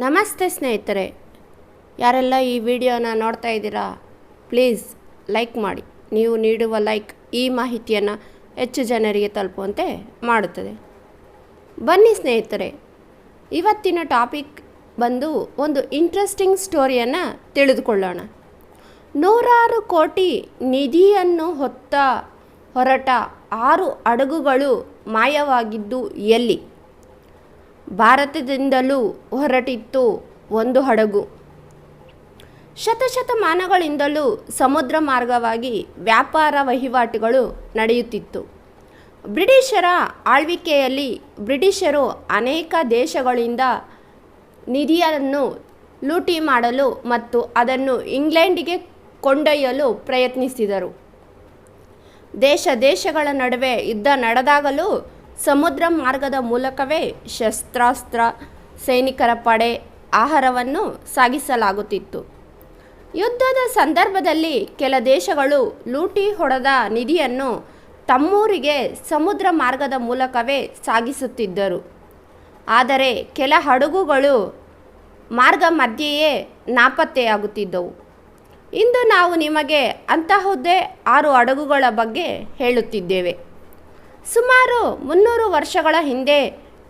ನಮಸ್ತೆ ಸ್ನೇಹಿತರೆ, ಯಾರೆಲ್ಲ ಈ ವಿಡಿಯೋನ ನೋಡ್ತಾ ಇದ್ದೀರಾ, ಪ್ಲೀಸ್ ಲೈಕ್ ಮಾಡಿ. ನೀವು ನೀಡುವ ಲೈಕ್ ಈ ಮಾಹಿತಿಯನ್ನು ಹೆಚ್ಚು ಜನರಿಗೆ ತಲುಪುವಂತೆ ಮಾಡುತ್ತದೆ. ಬನ್ನಿ ಸ್ನೇಹಿತರೆ, ಇವತ್ತಿನ ಟಾಪಿಕ್ ಬಂದು ಒಂದು ಇಂಟ್ರೆಸ್ಟಿಂಗ್ ಸ್ಟೋರಿಯನ್ನು ತಿಳಿದುಕೊಳ್ಳೋಣ. 100 ಕೋಟಿ ನಿಧಿಯನ್ನು ಹೊರಟ 6 ಹಡಗುಗಳು ಮಾಯವಾಗಿದ್ದು ಎಲ್ಲಿ? ಭಾರತದಿಂದಲೂ ಹೊರಟಿತ್ತು ಒಂದು ಹಡಗು. ಶತಮಾನಗಳಿಂದಲೂ ಸಮುದ್ರ ಮಾರ್ಗವಾಗಿ ವ್ಯಾಪಾರ ವಹಿವಾಟುಗಳು ನಡೆಯುತ್ತಿತ್ತು. ಬ್ರಿಟಿಷರ ಆಳ್ವಿಕೆಯಲ್ಲಿ ಬ್ರಿಟಿಷರು ಅನೇಕ ದೇಶಗಳಿಂದ ನಿಧಿಯನ್ನು ಲೂಟಿ ಮಾಡಲು ಮತ್ತು ಅದನ್ನು ಇಂಗ್ಲೆಂಡಿಗೆ ಕೊಂಡೊಯ್ಯಲು ಪ್ರಯತ್ನಿಸಿದರು. ದೇಶಗಳ ನಡುವೆ ಯುದ್ಧ ನಡೆದಾಗಲೂ ಸಮುದ್ರ ಮಾರ್ಗದ ಮೂಲಕವೇ ಶಸ್ತ್ರಾಸ್ತ್ರ, ಸೈನಿಕರ ಪಡೆ, ಆಹಾರವನ್ನು ಸಾಗಿಸಲಾಗುತ್ತಿತ್ತು. ಯುದ್ಧದ ಸಂದರ್ಭದಲ್ಲಿ ಕೆಲ ದೇಶಗಳು ಲೂಟಿ ಹೊಡೆದ ನಿಧಿಯನ್ನು ತಮ್ಮೂರಿಗೆ ಸಮುದ್ರ ಮಾರ್ಗದ ಮೂಲಕವೇ ಸಾಗಿಸುತ್ತಿದ್ದರು. ಆದರೆ ಕೆಲ ಹಡಗುಗಳು ಮಾರ್ಗ ಮಧ್ಯೆಯೇ ನಾಪತ್ತೆಯಾಗುತ್ತಿದ್ದವು. ಇಂದು ನಾವು ನಿಮಗೆ ಅಂತಹುದೇ 6 ಹಡಗುಗಳ ಬಗ್ಗೆ ಹೇಳುತ್ತಿದ್ದೇವೆ. ಸುಮಾರು 300 ವರ್ಷಗಳ ಹಿಂದೆ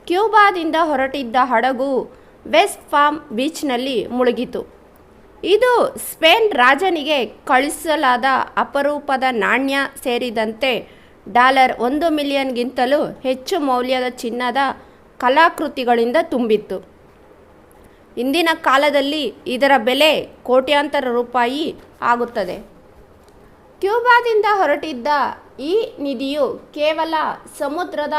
ಕ್ಯೂಬಾದಿಂದ ಹೊರಟಿದ್ದ ಹಡಗು ವೆಸ್ಟ್ ಪಾಮ್ ಬೀಚ್ನಲ್ಲಿ ಮುಳುಗಿತು. ಇದು ಸ್ಪೇನ್ ರಾಜನಿಗೆ ಕಳುಹಿಸಲಾದ ಅಪರೂಪದ ನಾಣ್ಯ ಸೇರಿದಂತೆ $1 ಮಿಲಿಯನ್ಗಿಂತಲೂ ಹೆಚ್ಚು ಮೌಲ್ಯದ ಚಿನ್ನದ ಕಲಾಕೃತಿಗಳಿಂದ ತುಂಬಿತ್ತು. ಇಂದಿನ ಕಾಲದಲ್ಲಿ ಇದರ ಬೆಲೆ ಕೋಟ್ಯಾಂತರ ರೂಪಾಯಿ ಆಗುತ್ತದೆ. ಕ್ಯೂಬಾದಿಂದ ಹೊರಟಿದ್ದ ಈ ನಿಧಿಯು ಕೇವಲ ಸಮುದ್ರದ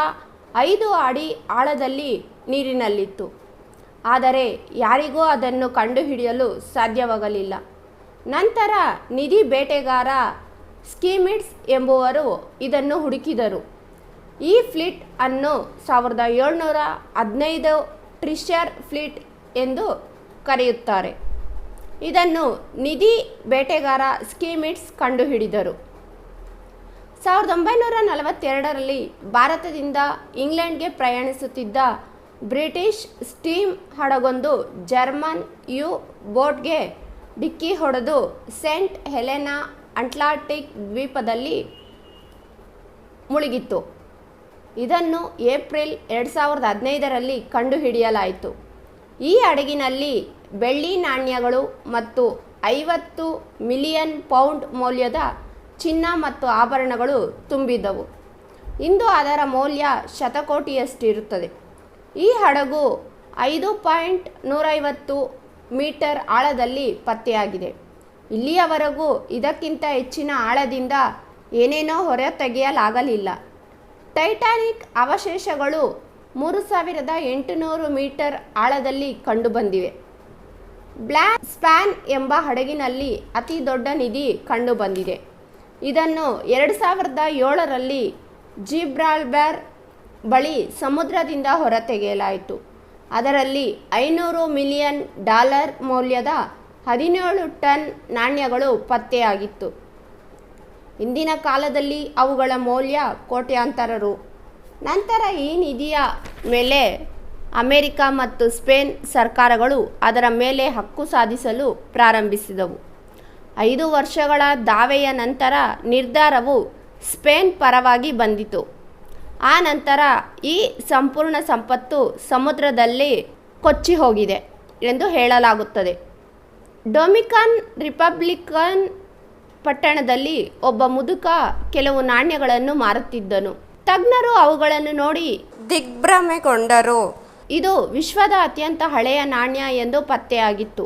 5 ಅಡಿ ಆಳದಲ್ಲಿ ನೀರಿನಲ್ಲಿತ್ತು. ಆದರೆ ಯಾರಿಗೂ ಅದನ್ನು ಕಂಡುಹಿಡಿಯಲು ಸಾಧ್ಯವಾಗಲಿಲ್ಲ. ನಂತರ ನಿಧಿ ಬೇಟೆಗಾರ ಸ್ಕಿಮಿಡ್ಸ್ ಎಂಬುವರು ಇದನ್ನು ಹುಡುಕಿದರು. ಈ ಫ್ಲೀಟ್ ಅನ್ನು 1715 ಟ್ರೆಷರ್ ಫ್ಲೀಟ್ ಎಂದು ಕರೆಯುತ್ತಾರೆ. ಇದನ್ನು ನಿಧಿ ಬೇಟೆಗಾರ ಸ್ಕಿಮಿಡ್ಸ್ ಕಂಡುಹಿಡಿದರು. 1942ರಲ್ಲಿ ಭಾರತದಿಂದ ಇಂಗ್ಲೆಂಡ್ಗೆ ಪ್ರಯಾಣಿಸುತ್ತಿದ್ದ ಬ್ರಿಟಿಷ್ ಸ್ಟೀಮ್ ಹಡಗೊಂದು ಜರ್ಮನ್ ಯು-ಬೋಟ್ಗೆ ಡಿಕ್ಕಿ ಹೊಡೆದು ಸೇಂಟ್ ಹೆಲೆನಾ ಅಟ್ಲಾಂಟಿಕ್ ದ್ವೀಪದಲ್ಲಿ ಮುಳುಗಿತ್ತು. ಇದನ್ನು ಏಪ್ರಿಲ್ 2015ರಲ್ಲಿ ಕಂಡುಹಿಡಿಯಲಾಯಿತು. ಈ ಹಡಗಿನಲ್ಲಿ ಬೆಳ್ಳಿ ನಾಣ್ಯಗಳು ಮತ್ತು 50 ಮಿಲಿಯನ್ ಪೌಂಡ್ ಮೌಲ್ಯದ ಚಿನ್ನ ಮತ್ತು ಆಭರಣಗಳು ತುಂಬಿದ್ದವು. ಇಂದು ಅದರ ಮೌಲ್ಯ ಶತಕೋಟಿಯಷ್ಟಿರುತ್ತದೆ. ಈ ಹಡಗು 5.150 ಮೀಟರ್ ಆಳದಲ್ಲಿ ಪತ್ತೆಯಾಗಿದೆ. ಇಲ್ಲಿಯವರೆಗೂ ಇದಕ್ಕಿಂತ ಹೆಚ್ಚಿನ ಆಳದಿಂದ ಏನೇನೋ ಹೊರತೆಗೆಯಲಾಗಲಿಲ್ಲ. ಟೈಟಾನಿಕ್ ಅವಶೇಷಗಳು 3800 ಮೀಟರ್ ಆಳದಲ್ಲಿ ಕಂಡುಬಂದಿವೆ. ಬ್ಲ್ಯಾಕ್ ಸ್ಪ್ಯಾನ್ ಎಂಬ ಹಡಗಿನಲ್ಲಿ ಅತಿ ದೊಡ್ಡ ನಿಧಿ ಕಂಡುಬಂದಿದೆ. ಇದನ್ನು 2007ರಲ್ಲಿ ಜಿಬ್ರಾಲ್ಟರ್ ಬಳಿ ಸಮುದ್ರದಿಂದ ಹೊರತೆಗೆಯಲಾಯಿತು. ಅದರಲ್ಲಿ $500 ಮಿಲಿಯನ್ ಮೌಲ್ಯದ 17 ಟನ್ ನಾಣ್ಯಗಳು ಪತ್ತೆಯಾಗಿತ್ತು. ಇಂದಿನ ಕಾಲದಲ್ಲಿ ಅವುಗಳ ಮೌಲ್ಯ ಕೋಟ್ಯಾಂತರ ರು. ನಂತರ ಈ ನಿಧಿಯ ಮೇಲೆ ಅಮೆರಿಕ ಮತ್ತು ಸ್ಪೇನ್ ಸರ್ಕಾರಗಳು ಅದರ ಮೇಲೆ ಹಕ್ಕು ಸಾಧಿಸಲು ಪ್ರಾರಂಭಿಸಿದವು. 5 ವರ್ಷಗಳ ದಾವೆಯ ನಂತರ ನಿರ್ಧಾರವು ಸ್ಪೇನ್ ಪರವಾಗಿ ಬಂದಿತು. ಆ ನಂತರ ಈ ಸಂಪೂರ್ಣ ಸಂಪತ್ತು ಸಮುದ್ರದಲ್ಲಿ ಕೊಚ್ಚಿ ಹೋಗಿದೆ ಎಂದು ಹೇಳಲಾಗುತ್ತದೆ. ಡೊಮಿನಿಕನ್ ರಿಪಬ್ಲಿಕನ್ ಪಟ್ಟಣದಲ್ಲಿ ಒಬ್ಬ ಮುದುಕ ಕೆಲವು ನಾಣ್ಯಗಳನ್ನು ಮಾರುತ್ತಿದ್ದನು. ತಜ್ಞರು ಅವುಗಳನ್ನು ನೋಡಿ ದಿಗ್ಭ್ರಮೆಗೊಂಡರು. ಇದು ವಿಶ್ವದ ಅತ್ಯಂತ ಹಳೆಯ ನಾಣ್ಯ ಎಂದು ಪತ್ತೆಯಾಗಿತ್ತು.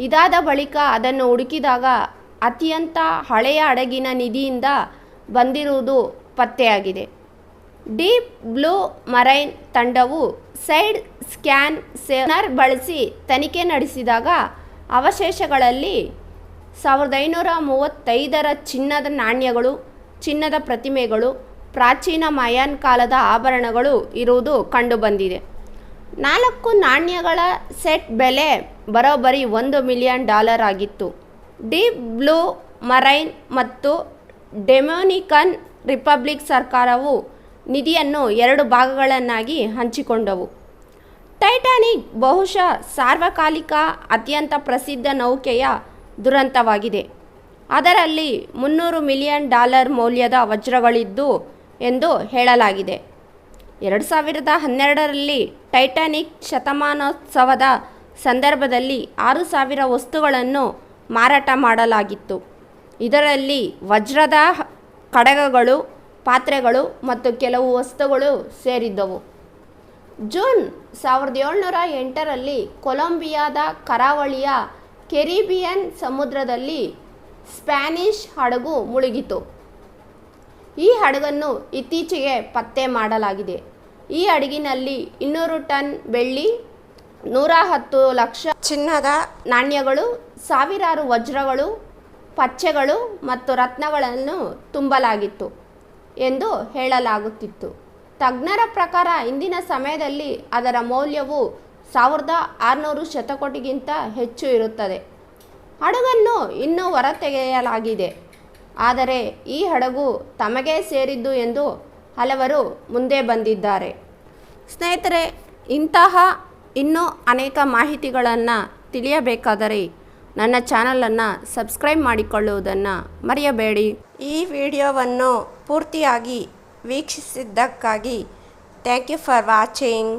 ಇದಾದ ಬಳಿಕ ಅದನ್ನು ಹುಡುಕಿದಾಗ ಅತ್ಯಂತ ಹಳೆಯ ಹಡಗಿನ ನಿಧಿಯಿಂದ ಬಂದಿರುವುದು ಪತ್ತೆಯಾಗಿದೆ. ಡೀಪ್ ಬ್ಲೂ ಮರೈನ್ ತಂಡವು ಸೈಡ್ ಸ್ಕ್ಯಾನರ್ ಬಳಸಿ ತನಿಖೆ ನಡೆಸಿದಾಗ ಅವಶೇಷಗಳಲ್ಲಿ 1535ರ ಚಿನ್ನದ ನಾಣ್ಯಗಳು, ಚಿನ್ನದ ಪ್ರತಿಮೆಗಳು, ಪ್ರಾಚೀನ ಮಯಾನ್ ಕಾಲದ ಆಭರಣಗಳು ಇರುವುದು ಕಂಡುಬಂದಿದೆ. 4 ನಾಣ್ಯಗಳ ಸೆಟ್ ಬೆಲೆ ಬರೋಬ್ಬರಿ $1 ಮಿಲಿಯನ್ ಆಗಿತ್ತು. ಡೀಪ್ ಬ್ಲೂ ಮರೈನ್ ಮತ್ತು ಡೊಮಿನಿಕನ್ ರಿಪಬ್ಲಿಕ್ ಸರ್ಕಾರವು ನಿಧಿಯನ್ನು 2 ಭಾಗಗಳನ್ನಾಗಿ ಹಂಚಿಕೊಂಡವು. ಟೈಟಾನಿಕ್ ಬಹುಶಃ ಸಾರ್ವಕಾಲಿಕ ಅತ್ಯಂತ ಪ್ರಸಿದ್ಧ ನೌಕೆಯ ದುರಂತವಾಗಿದೆ. ಅದರಲ್ಲಿ $300 ಮಿಲಿಯನ್ ಮೌಲ್ಯದ ವಜ್ರಗಳಿದ್ದು ಎಂದು ಹೇಳಲಾಗಿದೆ. 2012ರಲ್ಲಿ ಟೈಟಾನಿಕ್ ಶತಮಾನೋತ್ಸವದ ಸಂದರ್ಭದಲ್ಲಿ 6,000 ವಸ್ತುಗಳನ್ನು ಮಾರಾಟ ಮಾಡಲಾಗಿತ್ತು. ಇದರಲ್ಲಿ ವಜ್ರದ ಕಡಗಗಳು, ಪಾತ್ರೆಗಳು ಮತ್ತು ಕೆಲವು ವಸ್ತುಗಳು ಸೇರಿದ್ದವು. ಜೂನ್ 1708ರಲ್ಲಿ ಕೊಲಂಬಿಯಾದ ಕರಾವಳಿಯ ಕೆರಿಬಿಯನ್ ಸಮುದ್ರದಲ್ಲಿ ಸ್ಪ್ಯಾನಿಷ್ ಹಡಗು ಮುಳುಗಿತು. ಈ ಹಡಗನ್ನು ಇತ್ತೀಚೆಗೆ ಪತ್ತೆ ಮಾಡಲಾಗಿದೆ. ಈ ಹಡಗಿನಲ್ಲಿ 200 ಟನ್ ಬೆಳ್ಳಿ, 110 ಲಕ್ಷ ಚಿನ್ನದ ನಾಣ್ಯಗಳು, ಸಾವಿರಾರು ವಜ್ರಗಳು, ಪಚ್ಚೆಗಳು ಮತ್ತು ರತ್ನಗಳನ್ನು ತುಂಬಲಾಗಿತ್ತು ಎಂದು ಹೇಳಲಾಗುತ್ತಿತ್ತು. ತಜ್ಞರ ಪ್ರಕಾರ ಇಂದಿನ ಸಮಯದಲ್ಲಿ ಅದರ ಮೌಲ್ಯವು 1600 ಶತಕೋಟಿಗಿಂತ ಹೆಚ್ಚು ಇರುತ್ತದೆ. ಹಡಗನ್ನು ಇನ್ನೂ ಹೊರತೆಗೆಯಲಾಗಿದೆ, ಆದರೆ ಈ ಹಡಗು ತಮಗೇ ಸೇರಿದ್ದು ಎಂದು ಹಲವರು ಮುಂದೆ ಬಂದಿದ್ದಾರೆ. ಸ್ನೇಹಿತರೆ, ಇಂತಹ ಇನ್ನೂ ಅನೇಕ ಮಾಹಿತಿಗಳನ್ನು ತಿಳಿಯಬೇಕಾದರೆ ನನ್ನ ಚಾನಲನ್ನು ಸಬ್ಸ್ಕ್ರೈಬ್ ಮಾಡಿಕೊಳ್ಳುವುದನ್ನು ಮರೆಯಬೇಡಿ. ಈ ವಿಡಿಯೋವನ್ನು ಪೂರ್ತಿಯಾಗಿ ವೀಕ್ಷಿಸಿದ್ದಕ್ಕಾಗಿ ಥ್ಯಾಂಕ್ ಯು ಫಾರ್ ವಾಚಿಂಗ್.